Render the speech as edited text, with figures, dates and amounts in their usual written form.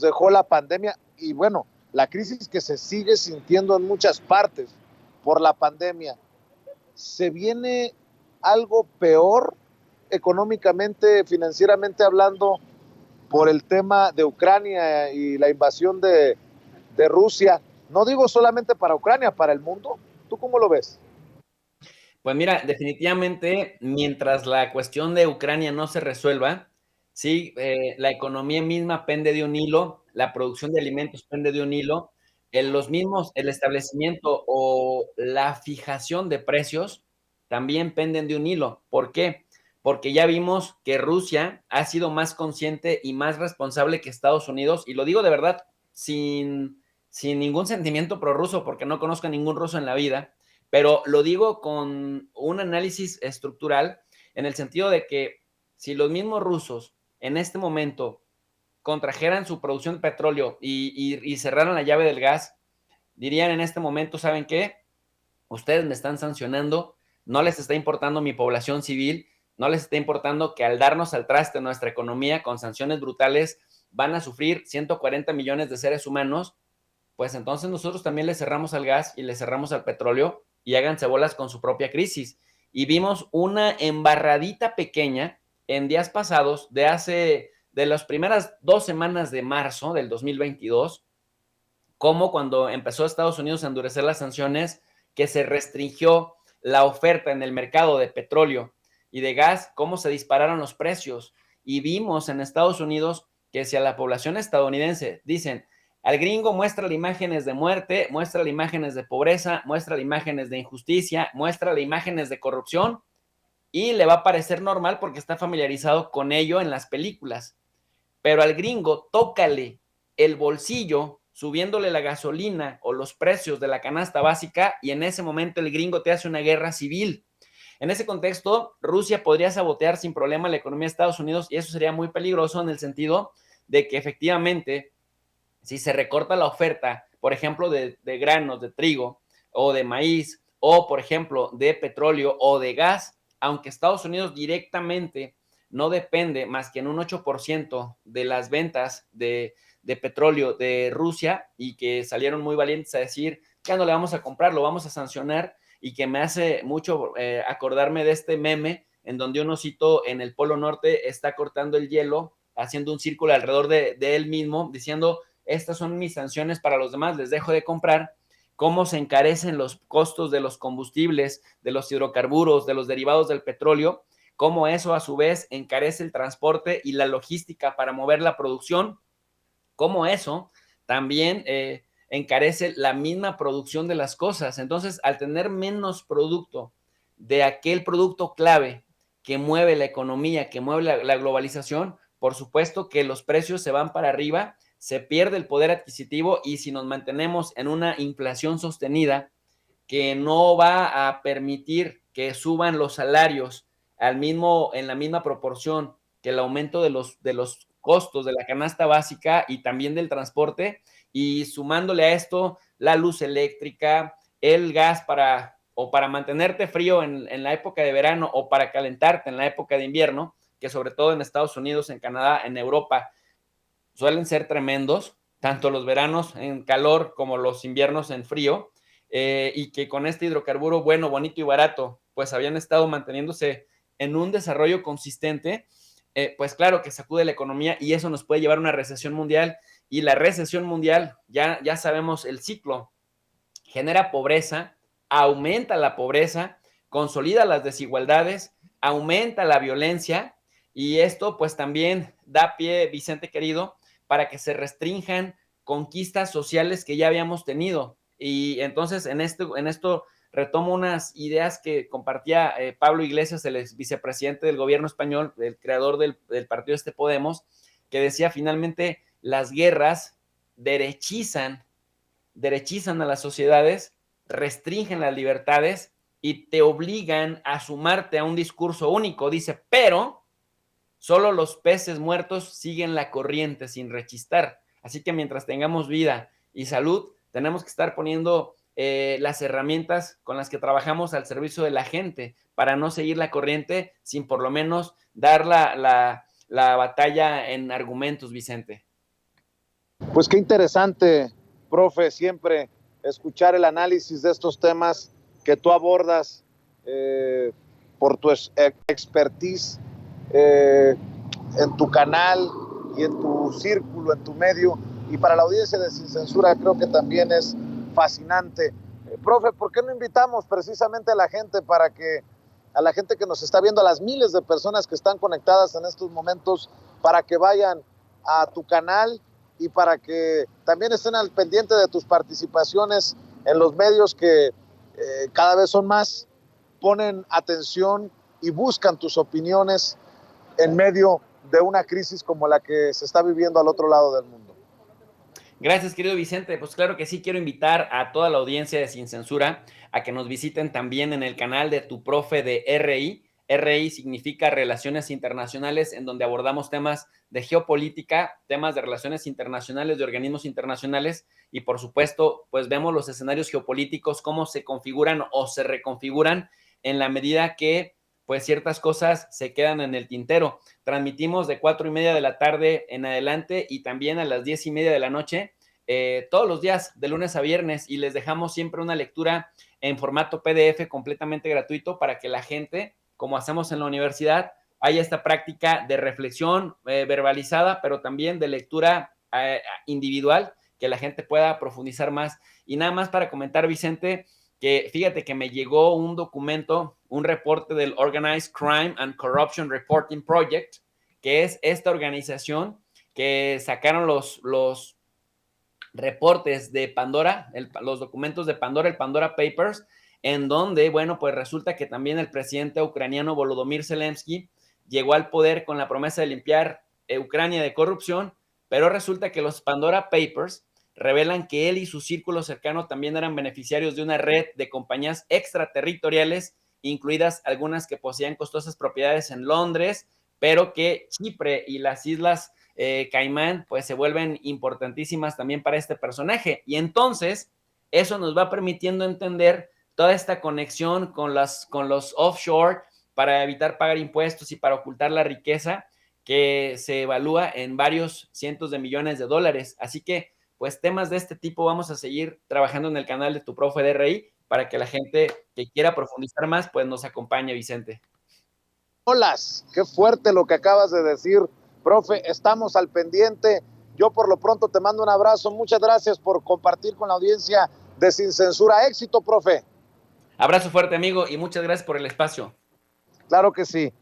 dejó la pandemia y bueno, la crisis que se sigue sintiendo en muchas partes por la pandemia. ¿Se viene algo peor económicamente, financieramente hablando, por el tema de Ucrania y la invasión de Rusia? No digo solamente para Ucrania, para el mundo. ¿Tú cómo lo ves? Pues mira, definitivamente, mientras la cuestión de Ucrania no se resuelva, sí, la economía misma pende de un hilo, la producción de alimentos pende de un hilo, el establecimiento o la fijación de precios también penden de un hilo. ¿Por qué? Porque ya vimos que Rusia ha sido más consciente y más responsable que Estados Unidos, y lo digo de verdad, sin ningún sentimiento prorruso, porque no conozco a ningún ruso en la vida, pero lo digo con un análisis estructural en el sentido de que si los mismos rusos en este momento contrajeran su producción de petróleo y cerraran la llave del gas, dirían en este momento, ¿saben qué? Ustedes me están sancionando, no les está importando mi población civil, no les está importando que al darnos al traste nuestra economía con sanciones brutales van a sufrir 140 millones de seres humanos, pues entonces nosotros también le cerramos al gas y le cerramos al petróleo y háganse bolas con su propia crisis. Y vimos una embarradita pequeña en días pasados de las primeras 2 semanas de marzo del 2022, como cuando empezó Estados Unidos a endurecer las sanciones, que se restringió la oferta en el mercado de petróleo y de gas, cómo se dispararon los precios. Y vimos en Estados Unidos que si a la población estadounidense dicen, al gringo muestra imágenes de muerte, muestra imágenes de pobreza, muestra imágenes de injusticia, muestra imágenes de corrupción, y le va a parecer normal porque está familiarizado con ello en las películas. Pero al gringo tócale el bolsillo subiéndole la gasolina o los precios de la canasta básica y en ese momento el gringo te hace una guerra civil. En ese contexto, Rusia podría sabotear sin problema la economía de Estados Unidos y eso sería muy peligroso en el sentido de que efectivamente, si se recorta la oferta, por ejemplo, de granos, de trigo o de maíz, o por ejemplo, de petróleo o de gas, aunque Estados Unidos directamente no depende más que en un 8% de las ventas de petróleo de Rusia y que salieron muy valientes a decir, ya no le vamos a comprar, lo vamos a sancionar, y que me hace mucho acordarme de este meme en donde un osito en el Polo Norte está cortando el hielo, haciendo un círculo alrededor de él mismo, diciendo, estas son mis sanciones para los demás, les dejo de comprar, cómo se encarecen los costos de los combustibles, de los hidrocarburos, de los derivados del petróleo, cómo eso a su vez encarece el transporte y la logística para mover la producción, cómo eso también encarece la misma producción de las cosas. Entonces, al tener menos producto de aquel producto clave que mueve la economía, que mueve la globalización, por supuesto que los precios se van para arriba, se pierde el poder adquisitivo y si nos mantenemos en una inflación sostenida que no va a permitir que suban los salarios en la misma proporción que el aumento de los costos de la canasta básica y también del transporte, y sumándole a esto la luz eléctrica, el gas para mantenerte frío en la época de verano o para calentarte en la época de invierno, que sobre todo en Estados Unidos, en Canadá, en Europa, suelen ser tremendos, tanto los veranos en calor como los inviernos en frío, y que con este hidrocarburo bueno, bonito y barato, pues habían estado manteniéndose en un desarrollo consistente, pues claro que sacude la economía y eso nos puede llevar a una recesión mundial, y la recesión mundial, ya sabemos el ciclo, genera pobreza, aumenta la pobreza, consolida las desigualdades, aumenta la violencia, y esto pues también da pie, Vicente querido, para que se restrinjan conquistas sociales que ya habíamos tenido. Y entonces en esto retomo unas ideas que compartía Pablo Iglesias, el vicepresidente del gobierno español, el creador del partido Podemos, que decía finalmente las guerras derechizan a las sociedades, restringen las libertades y te obligan a sumarte a un discurso único. Dice, pero solo los peces muertos siguen la corriente sin rechistar. Así que mientras tengamos vida y salud, tenemos que estar poniendo las herramientas con las que trabajamos al servicio de la gente para no seguir la corriente sin por lo menos dar la batalla en argumentos, Vicente. Pues qué interesante, profe, siempre escuchar el análisis de estos temas que tú abordas por tu expertise eh, en tu canal y en tu círculo, en tu medio. Y para la audiencia de Sin Censura creo que también es fascinante. Profe, ¿por qué no invitamos precisamente a la gente a la gente que nos está viendo, a las miles de personas que están conectadas en estos momentos, para que vayan a tu canal y para que también estén al pendiente de tus participaciones en los medios que cada vez son más, ponen atención y buscan tus opiniones en medio de una crisis como la que se está viviendo al otro lado del mundo? Gracias, querido Vicente. Pues claro que sí, quiero invitar a toda la audiencia de Sin Censura a que nos visiten también en el canal de Tu Profe de RI. RI significa Relaciones Internacionales, en donde abordamos temas de geopolítica, temas de relaciones internacionales, de organismos internacionales y, por supuesto, pues vemos los escenarios geopolíticos, cómo se configuran o se reconfiguran en la medida que pues ciertas cosas se quedan en el tintero. Transmitimos de 4:30 de la tarde en adelante y también a las 10:30 de la noche, todos los días, de lunes a viernes, y les dejamos siempre una lectura en formato PDF completamente gratuito para que la gente, como hacemos en la universidad, haya esta práctica de reflexión verbalizada, pero también de lectura individual, que la gente pueda profundizar más. Y nada más para comentar, Vicente, que fíjate que me llegó un documento, un reporte del Organized Crime and Corruption Reporting Project, que es esta organización que sacaron los reportes de Pandora, los documentos de Pandora, el Pandora Papers, en donde, bueno, pues resulta que también el presidente ucraniano Volodymyr Zelensky llegó al poder con la promesa de limpiar Ucrania de corrupción, pero resulta que los Pandora Papers revelan que él y su círculo cercano también eran beneficiarios de una red de compañías extraterritoriales, incluidas algunas que poseían costosas propiedades en Londres, pero que Chipre y las islas Caimán pues se vuelven importantísimas también para este personaje. Y entonces eso nos va permitiendo entender toda esta conexión con los offshore para evitar pagar impuestos y para ocultar la riqueza que se evalúa en varios cientos de millones de dólares. Así que, pues temas de este tipo vamos a seguir trabajando en el canal de Tu Profe de RI para que la gente que quiera profundizar más, pues nos acompañe, Vicente. Hola, qué fuerte lo que acabas de decir, profe, estamos al pendiente. Yo por lo pronto te mando un abrazo, muchas gracias por compartir con la audiencia de Sin Censura. Éxito, profe. Abrazo fuerte, amigo, y muchas gracias por el espacio. Claro que sí.